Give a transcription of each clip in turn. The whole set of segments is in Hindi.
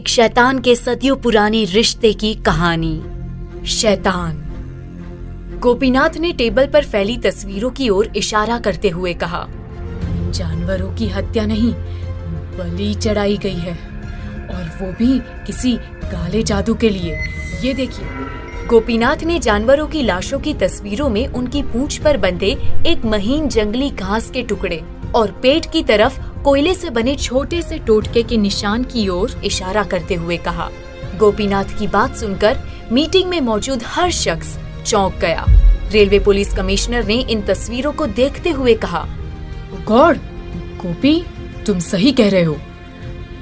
शैतान के सदियों पुराने रिश्ते की कहानी। शैतान। गोपीनाथ ने टेबल पर फैली तस्वीरों की ओर इशारा करते हुए कहा, जानवरों की हत्या नहीं, बलि चढ़ाई गई है, और वो भी किसी काले जादू के लिए। ये देखिए। गोपीनाथ ने जानवरों की लाशों की तस्वीरों में उनकी पूंछ पर बंधे एक महीन जंगली घास के टुकड़े और पेट की तरफ कोयले से बने छोटे से टोटके के निशान की ओर इशारा करते हुए कहा। गोपीनाथ की बात सुनकर मीटिंग में मौजूद हर शख्स चौंक गया। रेलवे पुलिस कमिश्नर ने इन तस्वीरों को देखते हुए कहा, गॉड, गोपी, तुम सही कह रहे हो,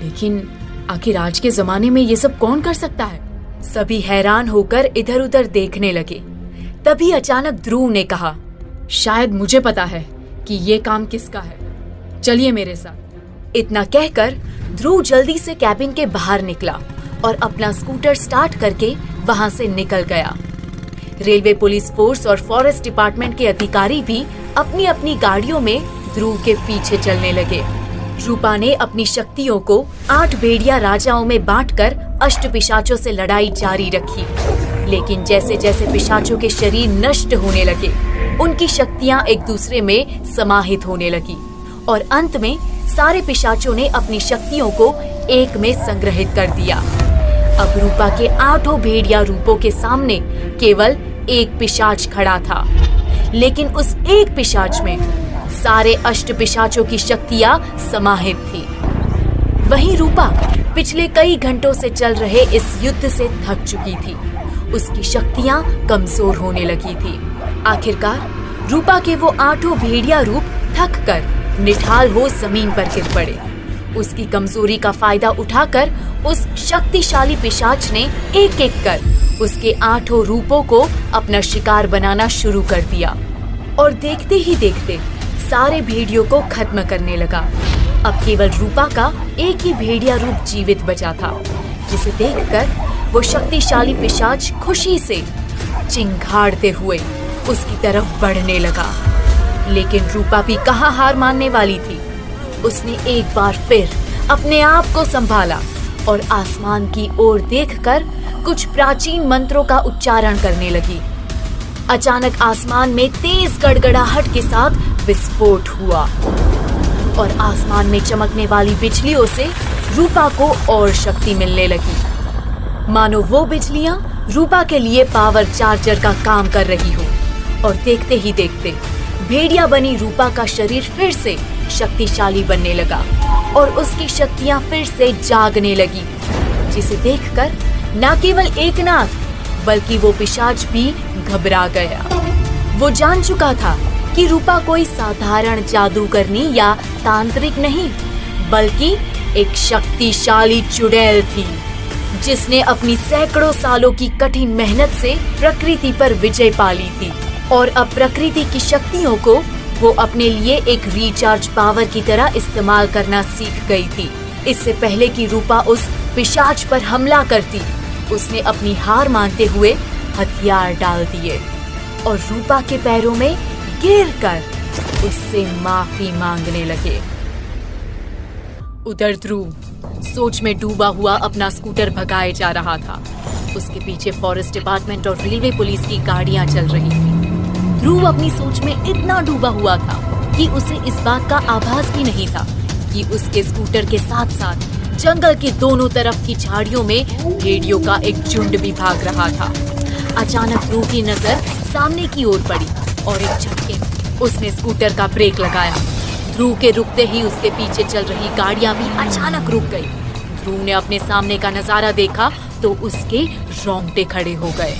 लेकिन आखिर आज के जमाने में ये सब कौन कर सकता है? सभी हैरान होकर इधर उधर देखने लगे। तभी अचानक ध्रुव ने कहा, शायद मुझे पता है कि ये काम किसका है, चलिए मेरे साथ। इतना कहकर ध्रुव जल्दी से कैबिन के बाहर निकला और अपना स्कूटर स्टार्ट करके वहां से निकल गया। रेलवे पुलिस फोर्स और फॉरेस्ट डिपार्टमेंट के अधिकारी भी अपनी अपनी गाड़ियों में ध्रुव के पीछे चलने लगे। रूपा ने अपनी शक्तियों को 8 भेड़िया राजाओं में बांटकर अष्टपिशाचों से लड़ाई जारी रखी, लेकिन जैसे जैसे पिशाचों के शरीर नष्ट होने लगे, उनकी शक्तियां एक दूसरे में समाहित होने लगी और अंत में सारे पिशाचों ने अपनी शक्तियों को एक में संग्रहित कर दिया। अब रूपा के 8 भेड़िया रूपों के सामने केवल एक पिशाच खड़ा था, लेकिन उस एक पिशाच में सारे अष्ट पिशाचों की शक्तियां समाहित थी। वहीं रूपा पिछले कई घंटों से चल रहे इस युद्ध से थक चुकी थी। उसकी शक्तियां कमजोर होने लगी थी। आखिरकार रूपा के वो 8 भेड़िया रूप थक कर निठाल हो जमीन पर गिर पड़े। उसकी कमजोरी का फायदा उठाकर उस शक्तिशाली पिशाच ने एक एक कर उसके 8 रूपों को अपना शिकार बनाना शुरू कर दिया और देखते ही देखते सारे भेड़ियों को खत्म करने लगा। अब केवल रूपा का एक ही भेड़िया रूप जीवित बचा था, जिसे देखकर वो शक्तिशाली पिशाच खुशी से चिंगाड़ते हुए उसकी तरफ बढ़ने लगा। लेकिन रूपा भी कहाँ हार मानने वाली थी। उसने एक बार फिर अपने आप को संभाला और आसमान की ओर देखकर कुछ प्राचीन मंत्रों का उच्चारण करने लगी। अचानक आसमान में तेज गड़गड़ाहट के साथ विस्फोट हुआ और आसमान में चमकने वाली बिजलियों से रूपा को और शक्ति मिलने लगी, मानो वो बिजलियां रूपा के लिए पावर चार्जर का काम कर रही हो। और देखते ही देखते भेड़िया बनी रूपा का शरीर फिर से शक्तिशाली बनने लगा और उसकी शक्तियां फिर से जागने लगी, जिसे देखकर न केवल एकनाथ बल्कि वो पिशाच भी घबरा गया। वो जान चुका था कि रूपा कोई साधारण जादूगरनी या तांत्रिक नहीं, बल्कि एक शक्तिशाली चुड़ैल थी, जिसने अपनी सैकड़ों सालों की कठिन मेहनत से प्रकृति पर विजय पा ली थी और अब प्रकृति की शक्तियों को वो अपने लिए एक रिचार्ज पावर की तरह इस्तेमाल करना सीख गई थी। इससे पहले कि रूपा उस पिशाच पर हमला करती, उसने अपनी हार मानते हुए हथियार डाल दिए और रूपा के पैरों में गिरकर उससे माफी मांगने लगे। उधर ध्रुव सोच में डूबा हुआ अपना स्कूटर भगाए जा रहा था। उसके पीछे फॉरेस्ट डिपार्टमेंट और रेलवे पुलिस की गाड़ियां चल रही थी। ध्रुव अपनी सोच में इतना डूबा हुआ था कि उसे इस बात का आभास भी नहीं था कि उसके स्कूटर के साथ साथ जंगल के दोनों तरफ की झाड़ियों में भेड़ियों का एक झुंड भी भाग रहा था। अचानक ध्रुव की नजर सामने की ओर पड़ी और एक झटके में उसने स्कूटर का ब्रेक लगाया। ध्रुव के रुकते ही उसके पीछे चल रही गाड़ियां भी अचानक रुक गई। ध्रुव ने अपने सामने का नजारा देखा तो उसके रोंगटे खड़े हो गए।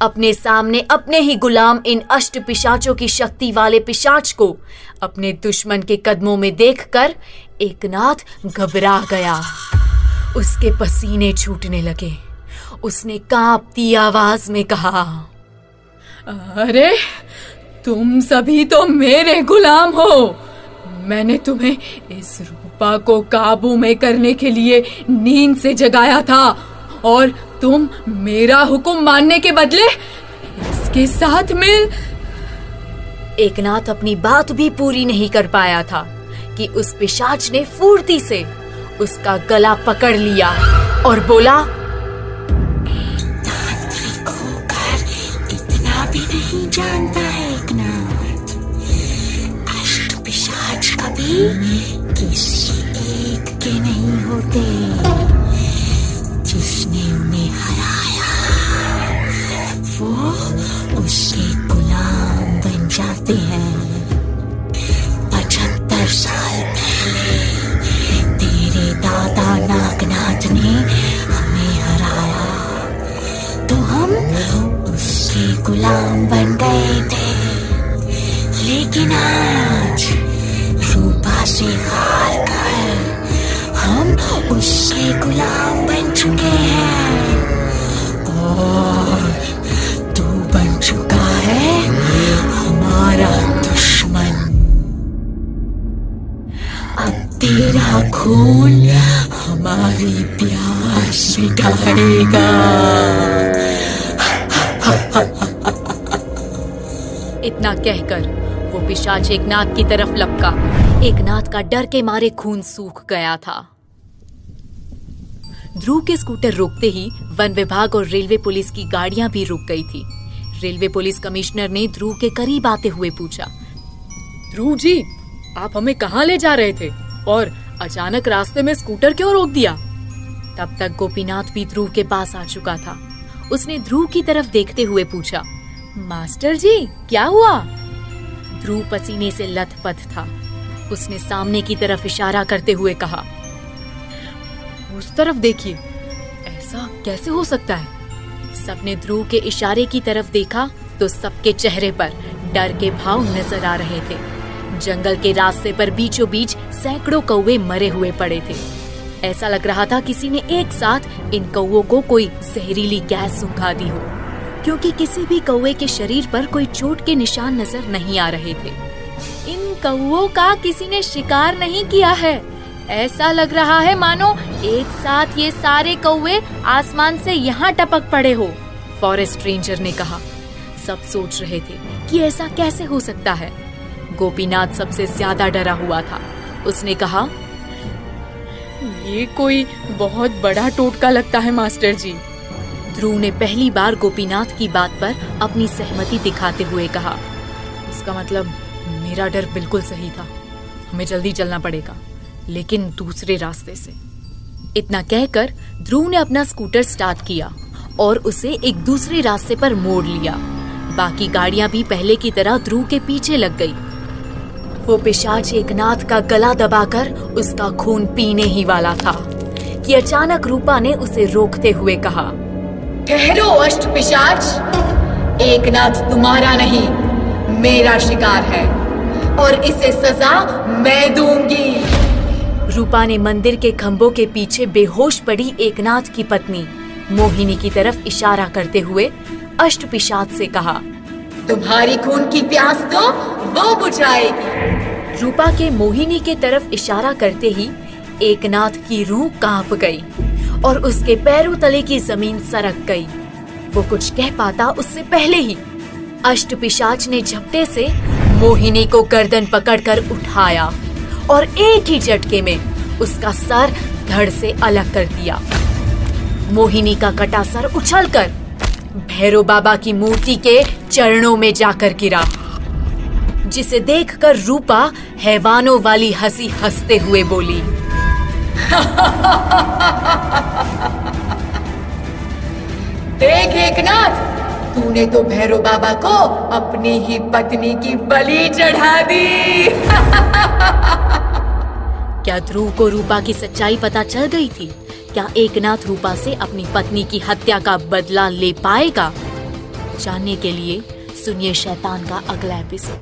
अपने सामने अपने ही गुलाम इन अष्ट पिशाचों की शक्ति वाले पिशाच को अपने दुश्मन के कदमों में देखकर एकनाथ घबरा गया। उसके पसीने छूटने लगे। उसने कांपती आवाज में कहा, अरे तुम सभी तो मेरे गुलाम हो। मैंने तुम्हें इस रूपा को काबू में करने के लिए नींद से जगाया था और तुम मेरा हुक्म मानने के बदले इसके साथ मिल। एकनाथ अपनी बात भी पूरी नहीं कर पाया था कि उस पिशाच ने फुर्ती से उसका गला पकड़ लिया और बोला, तांत्रिक होकर इतना भी नहीं जानता है एकनाथ। अष्टपिशाच कभी किसी एक के नहीं होते। जिसने उन्हें हराया वो उसके गुलाम बन जाते हैं। 75 साल पहले तेरे दादा नागनाथ ने हमें हराया तो हम उसके गुलाम बन गए थे। लेकिन आज रूपा से हार कर हम उसके गुलाम बन चुके हैं और तू बन चुका है हमारा दुश्मन। अब तेरा खून हमारी प्यास मिटाएगा। इतना कहकर वो पिशाच एकनाथ की तरफ लपका। एकनाथ का डर के मारे खून सूख गया था। ध्रुव के स्कूटर रुकते ही वन विभाग और रेलवे पुलिस की गाड़ियां भी रुक गई थी। रेलवे पुलिस कमिश्नर ने ध्रुव के करीब आते हुए पूछा, ध्रुव जी, आप हमें कहाँ ले जा रहे थे और अचानक रास्ते में स्कूटर क्यों रोक दिया? तब तक गोपीनाथ भी ध्रुव के पास आ चुका था। उसने ध्रुव की तरफ देखते हुए पूछा, मास्टर जी क्या हुआ? ध्रुव पसीने से लथपथ था। उसने सामने की तरफ इशारा करते हुए कहा, उस तरफ देखिए, ऐसा कैसे हो सकता है? सबने ध्रुव के इशारे की तरफ देखा तो सबके चेहरे पर डर के भाव नजर आ रहे थे। जंगल के रास्ते पर बीचों बीच सैकड़ों कौवे मरे हुए पड़े थे। ऐसा लग रहा था किसी ने एक साथ इन कौवों को कोई जहरीली गैस सुंघा दी हो, क्योंकि किसी भी कौवे के शरीर पर कोई चोट के निशान नजर नहीं आ रहे थे। इन कौवों का किसी ने शिकार नहीं किया है। ऐसा लग रहा है मानो एक साथ ये सारे कौवे आसमान से यहाँ टपक पड़े हो, फॉरेस्ट रेंजर ने कहा। सब सोच रहे थे कि ऐसा कैसे हो सकता है। गोपीनाथ सबसे ज्यादा डरा हुआ था। उसने कहा, ये कोई बहुत बड़ा टोटका लगता है मास्टर जी। ध्रुव ने पहली बार गोपीनाथ की बात पर अपनी सहमति दिखाते हुए कहा, इसका मतलब मेरा डर बिल्कुल सही था। हमें जल्दी चलना पड़ेगा, लेकिन दूसरे रास्ते से। इतना कहकर ध्रुव ने अपना स्कूटर स्टार्ट किया और उसे एक दूसरे रास्ते पर मोड़ लिया। बाकी गाड़ियां भी पहले की तरह ध्रुव के पीछे लग गई। वो पिशाच एकनाथ का गला दबाकर उसका खून पीने ही वाला था कि अचानक रूपा ने उसे रोकते हुए कहा, ठहरो अष्टपिशाच, एकनाथ तुम्हारा नहीं मेरा शिकार है और इसे सजा मैं दूंगी। रूपा ने मंदिर के खंभों के पीछे बेहोश पड़ी एकनाथ की पत्नी मोहिनी की तरफ इशारा करते हुए अष्टपिशाच से कहा, तुम्हारी खून की प्यास तो वो बुझाएगी। रूपा के मोहिनी के तरफ इशारा करते ही एकनाथ की रूह कांप गई और उसके पैरों तले की जमीन सरक गई। वो कुछ कह पाता उससे पहले ही अष्टपिशाच ने झपटे से मोहिनी को गर्दन पकड़कर उठाया और एक ही झटके में उसका सर धड़ से अलग कर दिया। मोहिनी का कटा सर उछलकर भैरव बाबा की मूर्ति के चरणों में जाकर गिरा, जिसे देखकर रूपा हैवानों वाली हंसी हंसते हुए बोली, देख एकनाथ, तूने तो भैरव बाबा को अपनी ही पत्नी की बलि चढ़ा दी। क्या ध्रुव को रूपा की सच्चाई पता चल गई थी? क्या एकनाथ रूपा से अपनी पत्नी की हत्या का बदला ले पाएगा? जानने के लिए सुनिए शैतान का अगला एपिसोड।